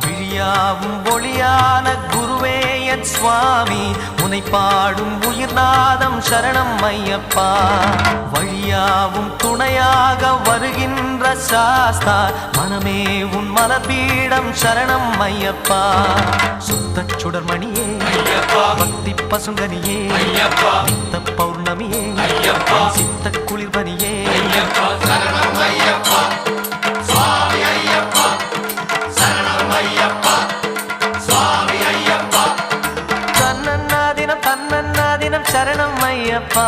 விழியாவும் ஒளியான குருவே என் சுவாமி உனை பாடும் உயிர்நாதம் சரணம் ஐயப்பா வழியாவும் துணையாக வருகின்ற சாஸ்தா மனமே உன் மலபீடம் சரணம் ஐயப்பா சுத்த சுடர்மணியே பக்தி பசுங்கனியே நித்த பௌர்ணமியே சித்த குளிர்பனியே தன்னன்னாதினம் சரணம் ஐயப்பா